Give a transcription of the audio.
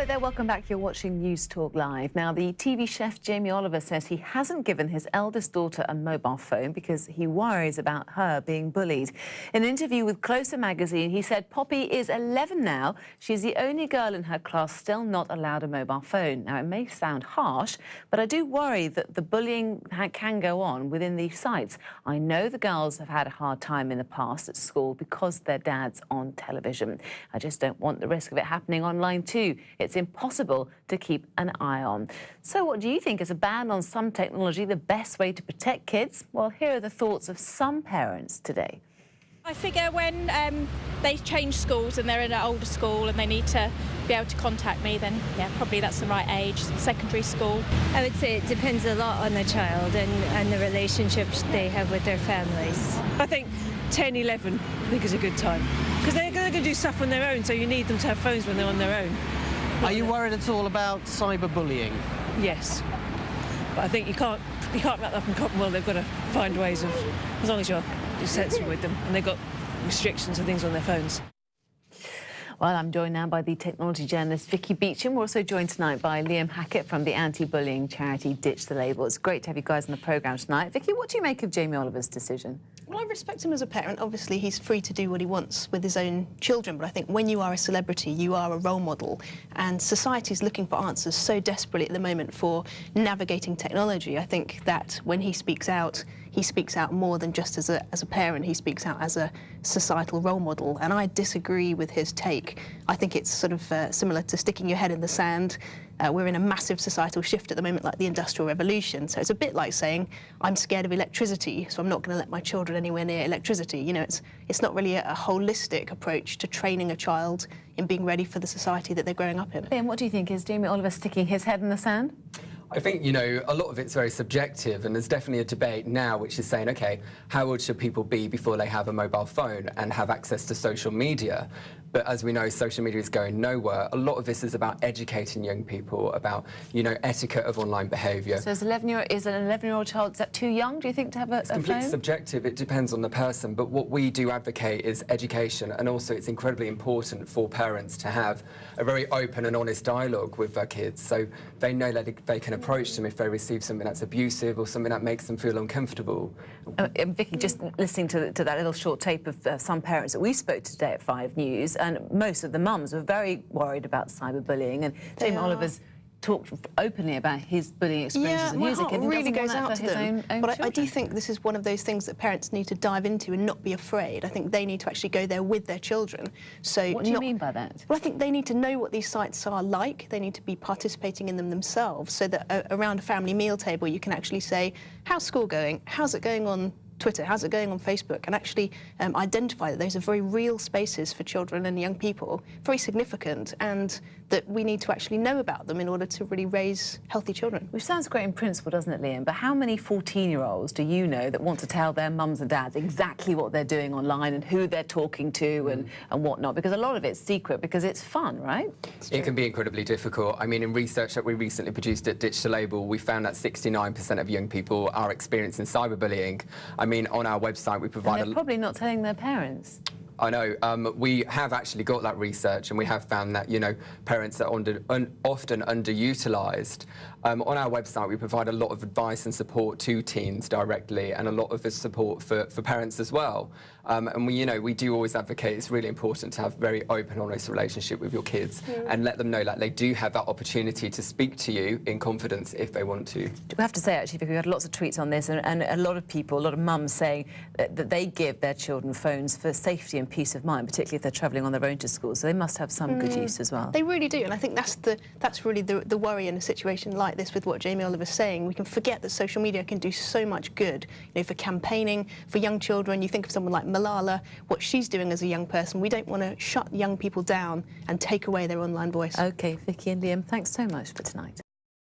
Hello there, welcome back. You're watching News Talk Live. Now, the TV chef Jamie Oliver says he hasn't given his eldest daughter a mobile phone because he worries about her being bullied. In an interview with Closer magazine, he said Poppy is 11 now. She's the only girl in her class still not allowed a mobile phone. Now, it may sound harsh, but I do worry that the bullying can go on within these sites. I know the girls have had a hard time in the past at school because their dad's on television. I just don't want the risk of it happening online too. It's impossible to keep an eye on. So what do you think? Is a ban on some technology the best way to protect kids? Well, here are the thoughts of some parents today. I figure when they change schools and they're in an older school and they need to be able to contact me, then yeah, probably that's the right age, secondary school. I would say it depends a lot on the child and the relationships they have with their families. I think 10, 11 I think is a good time because they're going to do stuff on their own, so you need them to have phones when they're on their own. Are you worried at all about cyberbullying? Yes, but I think you can't wrap that up in cotton wool. They've got to find ways of, as long as you're sensible with them and they've got restrictions and things on their phones. Well, I'm joined now by the technology journalist Vicky Beeching. We're also joined tonight by Liam Hackett from the anti-bullying charity Ditch the Label. It's great to have you guys on the programme tonight. Vicky, what do you make of Jamie Oliver's decision? Well, I respect him as a parent. Obviously, he's free to do what he wants with his own children, but I think when you are a celebrity, you are a role model, and society's looking for answers so desperately at the moment for navigating technology. I think that when he speaks out more than just as a parent. He speaks out as a societal role model, and I disagree with his take. I think it's sort of similar to sticking your head in the sand. We're in a massive societal shift at the moment, like the Industrial Revolution. So it's a bit like saying, I'm scared of electricity, so I'm not going to let my children anywhere near electricity. You know, it's not really a holistic approach to training a child in being ready for the society that they're growing up in. Liam, what do you think? Is Jamie Oliver sticking his head in the sand? I think, you know, a lot of it's very subjective, and there's definitely a debate now which is saying, OK, how old should people be before they have a mobile phone and have access to social media? But as we know, social media is going nowhere. A lot of this is about educating young people about, you know, etiquette of online behaviour. So is an 11-year-old child, is that too young, do you think, to have a phone? It's completely subjective. It depends on the person. But what we do advocate is education, and also it's incredibly important for parents to have a very open and honest dialogue with their kids, so they know that they can approach them if they receive something that's abusive or something that makes them feel uncomfortable. Vicky, just listening to that little short tape of some parents that we spoke to today at 5 News, and most of the mums were very worried about cyberbullying, and Jamie Oliver's talked openly about his bullying experiences when he was a kid. Really goes out to them. But I do children. think this is one of those things that parents need to dive into and not be afraid. I think they need to actually go there with their children. So what do you mean by that? Well, I think they need to know what these sites are like. They need to be participating in them themselves, so that around a family meal table you can actually say, how's school going? How's it going on Twitter? How's it going on Facebook? And actually identify that those are very real spaces for children and young people, very significant, and that we need to actually know about them in order to really raise healthy children. Which sounds great in principle, doesn't it, Liam? But how many 14-year-olds do you know that want to tell their mums and dads exactly what they're doing online and who they're talking to and whatnot? Because a lot of it's secret because it's fun, right? It can be incredibly difficult. I mean, in research that we recently produced at Ditch the Label, we found that 69% of young people are experiencing cyberbullying. I mean, on our website, we provide... And they're probably not telling their parents. I know. We have actually got that research, and we have found that, you know, parents are often underutilised. On our website, we provide a lot of advice and support to teens directly, and a lot of the support for parents as well. And we do always advocate it's really important to have a very open, honest relationship with your kids and let them know that they do have that opportunity to speak to you in confidence if they want to. We have to say, actually, Vicky, we had lots of tweets on this, and a lot of people, a lot of mums saying that they give their children phones for safety and peace of mind, particularly if they're travelling on their own to school. So they must have some good use as well. They really do, and I think that's really the worry in a situation like this with what Jamie Oliver's saying. We can forget that social media can do so much good, you know, for campaigning, for young children. You think of someone like Malala, what she's doing as a young person. We don't want to shut young people down and take away their online voice. OK, Vicky and Liam, thanks so much for tonight.